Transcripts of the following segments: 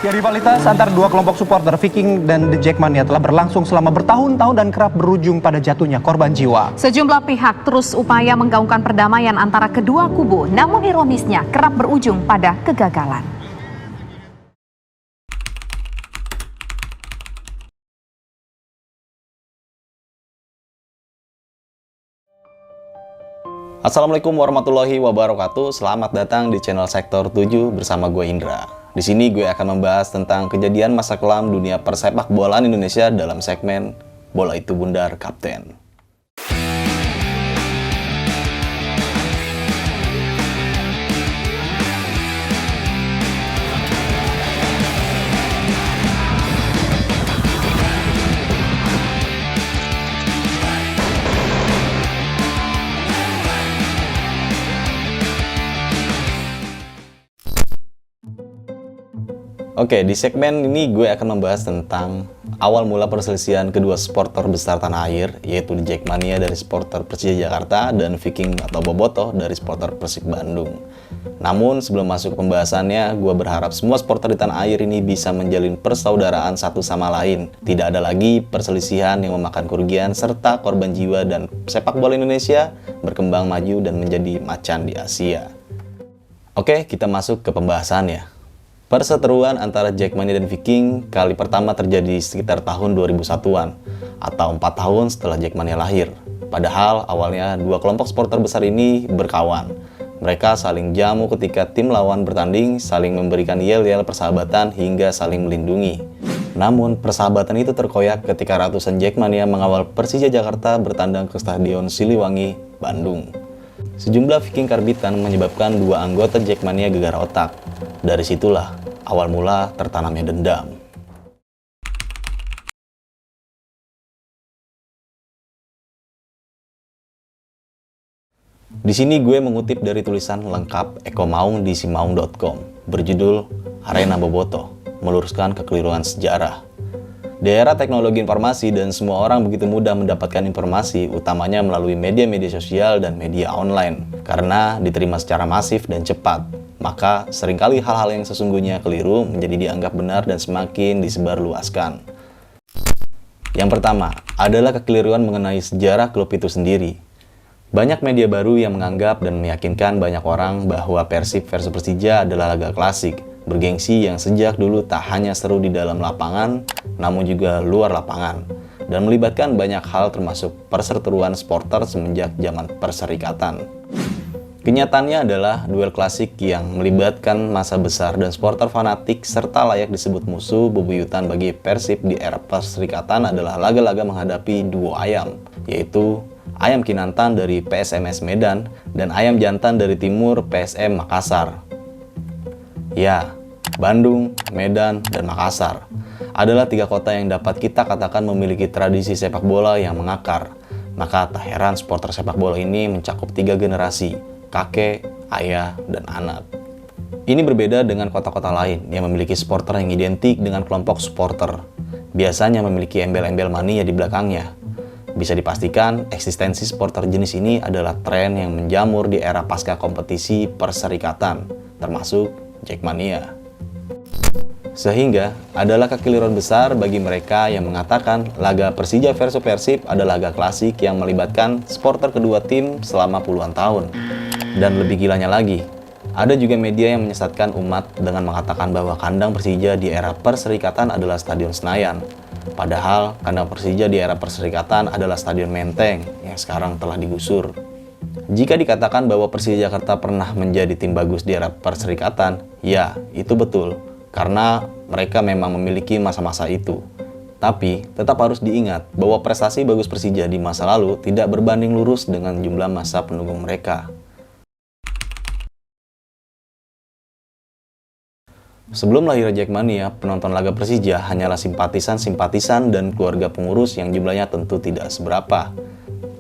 Ya, rivalitas antar dua kelompok supporter Viking dan The Jackmania telah berlangsung selama bertahun-tahun dan kerap berujung pada jatuhnya korban jiwa. Sejumlah pihak terus upaya menggaungkan perdamaian antara kedua kubu, namun ironisnya kerap berujung pada kegagalan. Assalamualaikum warahmatullahi wabarakatuh. Selamat datang di channel Sektor 7 bersama gue Indra. Di sini gue akan membahas tentang kejadian masa kelam dunia persepak bolaan Indonesia dalam segmen Bola Itu Bundar Kapten. Oke, di segmen ini gue akan membahas tentang awal mula perselisihan kedua supporter besar tanah air, yaitu The Jackmania dari supporter Persija Jakarta dan Viking atau Bobotoh dari supporter Persib Bandung. Namun sebelum masuk ke pembahasannya, gue berharap semua supporter di tanah air ini bisa menjalin persaudaraan satu sama lain. Tidak ada lagi perselisihan yang memakan kerugian serta korban jiwa, dan sepak bola Indonesia berkembang maju dan menjadi macan di Asia. Oke, kita masuk ke pembahasannya. Perseteruan antara Jackmania dan Viking kali pertama terjadi sekitar tahun 2001-an, atau 4 tahun setelah Jackmania lahir. Padahal awalnya dua kelompok supporter besar ini berkawan. Mereka saling jamu ketika tim lawan bertanding, saling memberikan yel-yel persahabatan hingga saling melindungi. Namun persahabatan itu terkoyak ketika ratusan Jackmania mengawal Persija Jakarta bertandang ke Stadion Siliwangi, Bandung. Sejumlah Viking karbitan menyebabkan dua anggota Jackmania gegar otak. Dari situlah awal mula tertanamnya dendam. Di sini gue mengutip dari tulisan lengkap Eko Maung di simaung.com berjudul Arena Bobotoh, meluruskan kekeliruan sejarah. Di era teknologi informasi dan semua orang begitu mudah mendapatkan informasi, utamanya melalui media-media sosial dan media online. Karena diterima secara masif dan cepat, maka seringkali hal-hal yang sesungguhnya keliru menjadi dianggap benar dan semakin disebarluaskan. Yang pertama adalah kekeliruan mengenai sejarah klub itu sendiri. Banyak media baru yang menganggap dan meyakinkan banyak orang bahwa Persib versus Persija adalah laga klasik, bergengsi yang sejak dulu tak hanya seru di dalam lapangan, namun juga luar lapangan, dan melibatkan banyak hal termasuk perseteruan supporter semenjak zaman perserikatan. Kenyataannya adalah duel klasik yang melibatkan massa besar dan supporter fanatik serta layak disebut musuh bebuyutan bagi Persib di era perserikatan adalah laga-laga menghadapi duo ayam, yaitu Ayam Kinantan dari PSMS Medan dan Ayam Jantan dari Timur PSM Makassar. Ya, Bandung, Medan, dan Makassar adalah tiga kota yang dapat kita katakan memiliki tradisi sepak bola yang mengakar. Maka tak heran supporter sepak bola ini mencakup tiga generasi, kakek, ayah, dan anak. Ini berbeda dengan kota-kota lain yang memiliki supporter yang identik dengan kelompok supporter. Biasanya memiliki embel-embel mania di belakangnya. Bisa dipastikan eksistensi supporter jenis ini adalah tren yang menjamur di era pasca kompetisi perserikatan, termasuk Jackmania. Sehingga adalah kekeliruan besar bagi mereka yang mengatakan laga Persija versus Persib adalah laga klasik yang melibatkan supporter kedua tim selama puluhan tahun. Dan lebih gilanya lagi, ada juga media yang menyesatkan umat dengan mengatakan bahwa kandang Persija di era perserikatan adalah Stadion Senayan. Padahal kandang Persija di era perserikatan adalah Stadion Menteng yang sekarang telah digusur. Jika dikatakan bahwa Persija Jakarta pernah menjadi tim bagus di era Perserikatan, ya, itu betul. Karena mereka memang memiliki masa-masa itu. Tapi, tetap harus diingat bahwa prestasi bagus Persija di masa lalu tidak berbanding lurus dengan jumlah masa pendukung mereka. Sebelum lahir Jackmania, penonton laga Persija hanyalah simpatisan-simpatisan dan keluarga pengurus yang jumlahnya tentu tidak seberapa.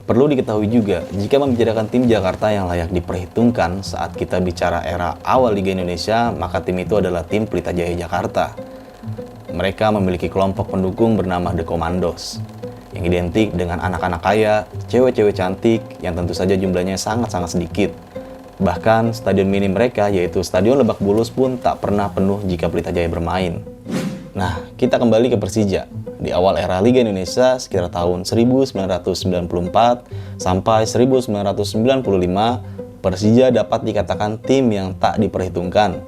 Perlu diketahui juga, jika membicarakan tim Jakarta yang layak diperhitungkan saat kita bicara era awal Liga Indonesia, maka tim itu adalah tim Pelita Jaya Jakarta. Mereka memiliki kelompok pendukung bernama The Commandos, yang identik dengan anak-anak kaya, cewek-cewek cantik, yang tentu saja jumlahnya sangat-sangat sedikit. Bahkan stadion mini mereka, yaitu Stadion Lebak Bulus pun tak pernah penuh jika Pelita Jaya bermain. Nah, kita kembali ke Persija. Di awal era Liga Indonesia sekitar tahun 1994 sampai 1995, Persija dapat dikatakan tim yang tak diperhitungkan.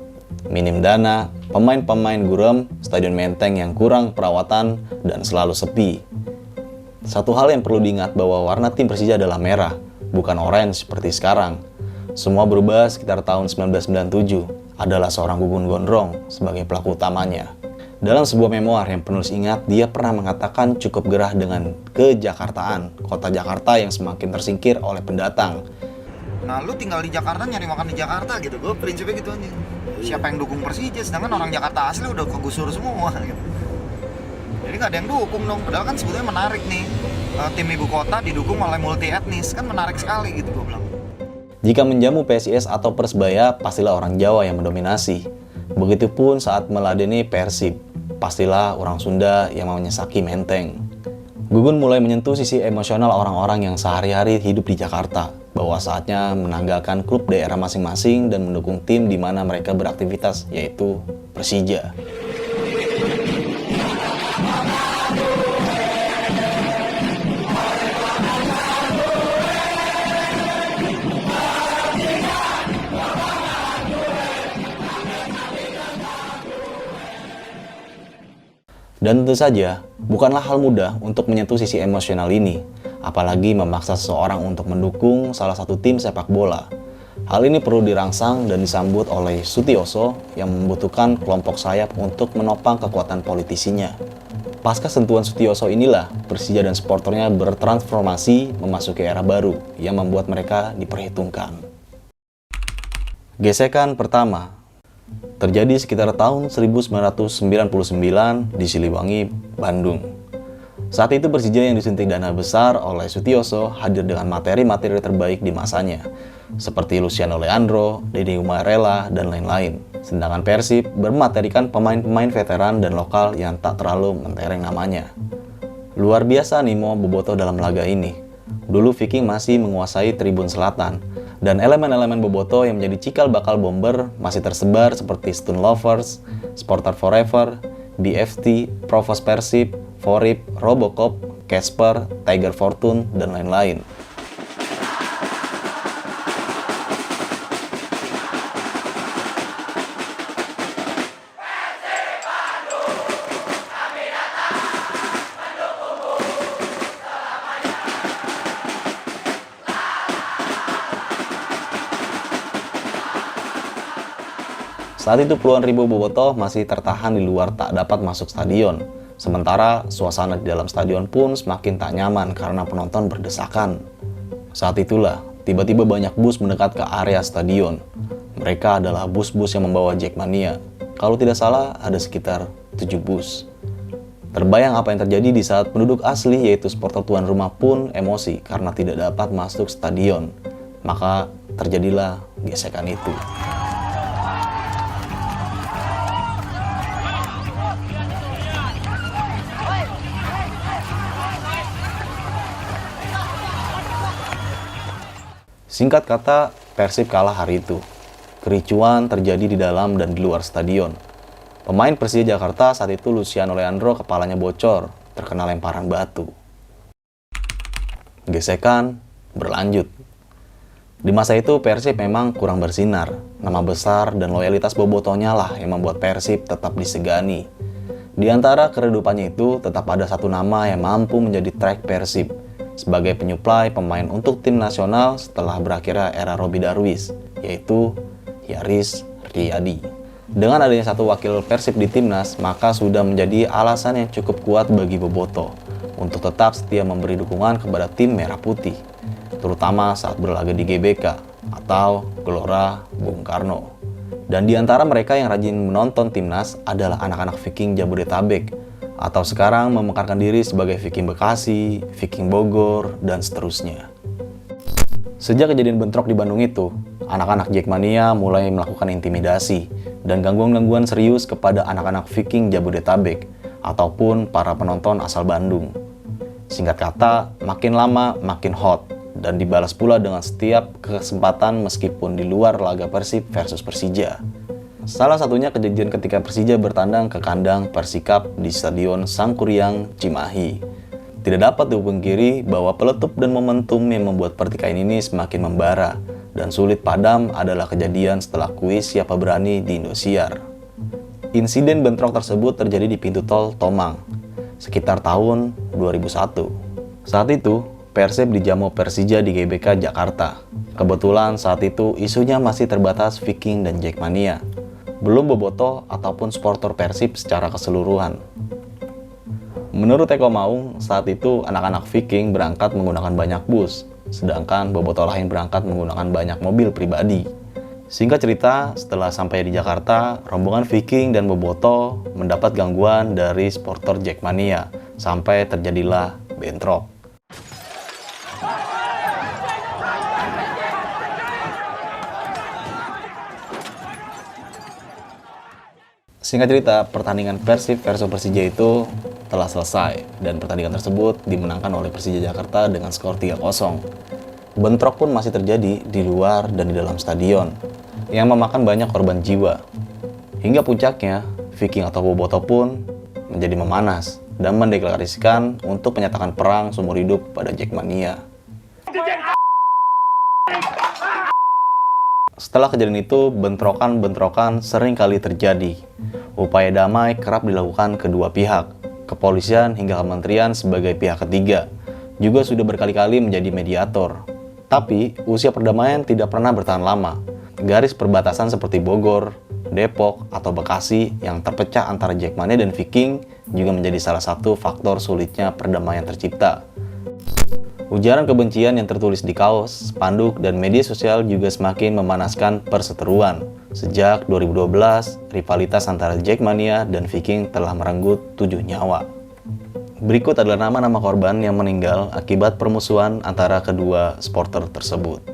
Minim dana, pemain-pemain gurem, stadion menteng yang kurang perawatan, dan selalu sepi. Satu hal yang perlu diingat bahwa warna tim Persija adalah merah, bukan orange seperti sekarang. Semua berubah sekitar tahun 1997, adalah seorang Gugun Gondrong sebagai pelaku utamanya. Dalam sebuah memoir yang penulis ingat, dia pernah mengatakan cukup gerah dengan kejakartaan, kota Jakarta yang semakin tersingkir oleh pendatang. Nah, lu tinggal di Jakarta, nyari makan di Jakarta gitu. Gue prinsipnya gitu aja. Siapa yang dukung Persija, sedangkan orang Jakarta asli udah kegusur semua gitu. Jadi nggak ada yang dukung dong. Padahal kan sebetulnya menarik nih. Tim ibu kota didukung oleh multi etnis, kan menarik sekali gitu gue bilang. Jika menjamu PSIS atau Persebaya, pastilah orang Jawa yang mendominasi. Begitupun saat meladeni Persib, pastilah orang Sunda yang menyesaki Menteng. Gugun mulai menyentuh sisi emosional orang-orang yang sehari-hari hidup di Jakarta, bahwa saatnya menanggalkan klub daerah masing-masing dan mendukung tim di mana mereka beraktivitas, yaitu Persija. Dan tentu saja, bukanlah hal mudah untuk menyentuh sisi emosional ini, apalagi memaksa seseorang untuk mendukung salah satu tim sepak bola. Hal ini perlu dirangsang dan disambut oleh Sutioso yang membutuhkan kelompok sayap untuk menopang kekuatan politisinya. Pasca sentuhan Sutioso inilah, Persija dan supporternya bertransformasi memasuki era baru yang membuat mereka diperhitungkan. Gesekan pertama terjadi sekitar tahun 1999 di Siliwangi, Bandung. Saat itu Persija yang disuntik dana besar oleh Sutioso hadir dengan materi-materi terbaik di masanya, seperti Luciano Leandro, Denny Umarela, dan lain-lain. Sedangkan Persib bermaterikan pemain-pemain veteran dan lokal yang tak terlalu mentereng namanya. Luar biasa Nimo Boboto dalam laga ini. Dulu Viking masih menguasai Tribun Selatan, dan elemen-elemen Boboto yang menjadi cikal bakal bomber masih tersebar seperti Stone Lovers, Supporter Forever, BFT, Provos Persib, Forip, Robocop, Casper, Tiger Fortune, dan lain-lain. Saat itu puluhan ribu bobotoh masih tertahan di luar tak dapat masuk stadion. Sementara suasana di dalam stadion pun semakin tak nyaman karena penonton berdesakan. Saat itulah tiba-tiba banyak bus mendekat ke area stadion. Mereka adalah bus-bus yang membawa Jackmania. Kalau tidak salah ada sekitar 7 bus. Terbayang apa yang terjadi di saat penduduk asli yaitu supporter tuan rumah pun emosi karena tidak dapat masuk stadion. Maka terjadilah gesekan itu. Singkat kata, Persib kalah hari itu. Kericuan terjadi di dalam dan di luar stadion. Pemain Persija Jakarta saat itu Luciano Leandro kepalanya bocor, terkena lemparan batu. Gesekan berlanjut. Di masa itu Persib memang kurang bersinar. Nama besar dan loyalitas bobotohnya lah yang membuat Persib tetap disegani. Di antara keredupannya itu tetap ada satu nama yang mampu menjadi track Persib. sebagai penyuplai pemain untuk tim nasional setelah berakhirnya era Robby Darwish, yaitu Yaris Riyadi. Dengan adanya satu wakil Persib di timnas, maka sudah menjadi alasan yang cukup kuat bagi Boboto untuk tetap setia memberi dukungan kepada tim Merah Putih, terutama saat berlaga di GBK atau Gelora Bung Karno. Dan di antara mereka yang rajin menonton timnas adalah anak-anak Viking Jabodetabek, atau sekarang memekarkan diri sebagai Viking Bekasi, Viking Bogor, dan seterusnya. Sejak kejadian bentrok di Bandung itu, anak-anak Jackmania mulai melakukan intimidasi dan gangguan-gangguan serius kepada anak-anak Viking Jabodetabek ataupun para penonton asal Bandung. Singkat kata, makin lama makin hot dan dibalas pula dengan setiap kesempatan meskipun di luar laga Persib versus Persija. Salah satunya kejadian ketika Persija bertandang ke kandang Persikap di Stadion Sangkuriang, Cimahi. Tidak dapat dipungkiri bahwa peletup dan momentum yang membuat pertikaian ini semakin membara dan sulit padam adalah kejadian setelah kuis Siapa Berani di Indosiar. Insiden bentrok tersebut terjadi di pintu tol Tomang sekitar tahun 2001. Saat itu, Persib dijamu Persija di GBK Jakarta. Kebetulan saat itu isunya masih terbatas Viking dan Jackmania, belum Boboto ataupun supporter Persib secara keseluruhan. Menurut Eko Maung, saat itu anak-anak Viking berangkat menggunakan banyak bus, sedangkan Boboto lain berangkat menggunakan banyak mobil pribadi. Singkat cerita, setelah sampai di Jakarta, rombongan Viking dan Boboto mendapat gangguan dari supporter Jackmania, sampai terjadilah bentrok. Singkat cerita, pertandingan Persib versus Persija itu telah selesai dan pertandingan tersebut dimenangkan oleh Persija Jakarta dengan skor 3-0. Bentrok pun masih terjadi di luar dan di dalam stadion yang memakan banyak korban jiwa. Hingga puncaknya, Viking atau Boboto pun menjadi memanas dan mendeklarasikan untuk menyatakan perang seumur hidup pada Jackmania. Setelah kejadian itu, bentrokan-bentrokan sering kali terjadi. Upaya damai kerap dilakukan kedua pihak. Kepolisian hingga kementerian sebagai pihak ketiga juga sudah berkali-kali menjadi mediator. Tapi, usia perdamaian tidak pernah bertahan lama. Garis perbatasan seperti Bogor, Depok, atau Bekasi yang terpecah antara Jackmania dan Viking juga menjadi salah satu faktor sulitnya perdamaian tercipta. Ujaran kebencian yang tertulis di kaos, spanduk, dan media sosial juga semakin memanaskan perseteruan. Sejak 2012, rivalitas antara Jackmania dan Viking telah merenggut 7 nyawa. Berikut adalah nama-nama korban yang meninggal akibat permusuhan antara kedua supporter tersebut.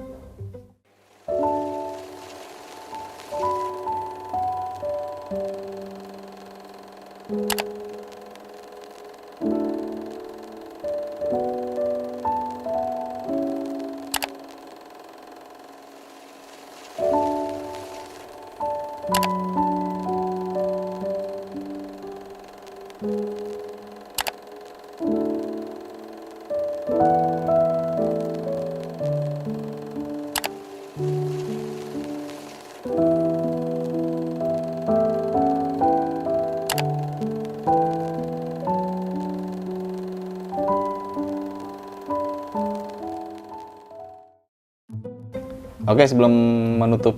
Oke, sebelum menutup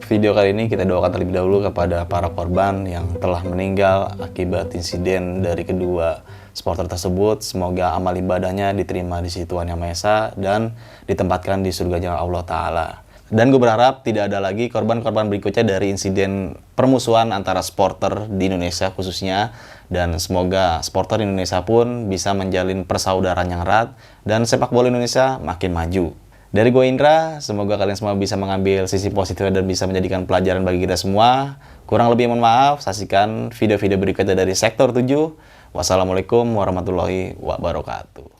video kali ini, kita doakan terlebih dahulu kepada para korban yang telah meninggal akibat insiden dari kedua supporter tersebut. Semoga amal ibadahnya diterima di sisi Tuhan Yang Maha Esa dan ditempatkan di surganya Allah Ta'ala. Dan gue berharap tidak ada lagi korban-korban berikutnya dari insiden permusuhan antara supporter di Indonesia khususnya. Dan semoga supporter Indonesia pun bisa menjalin persaudaraan yang erat dan sepak bola Indonesia makin maju. Dari gue Indra, semoga kalian semua bisa mengambil sisi positifnya dan bisa menjadikan pelajaran bagi kita semua. Kurang lebih mohon maaf, saksikan video-video berikutnya dari Sektor 7. Wassalamualaikum warahmatullahi wabarakatuh.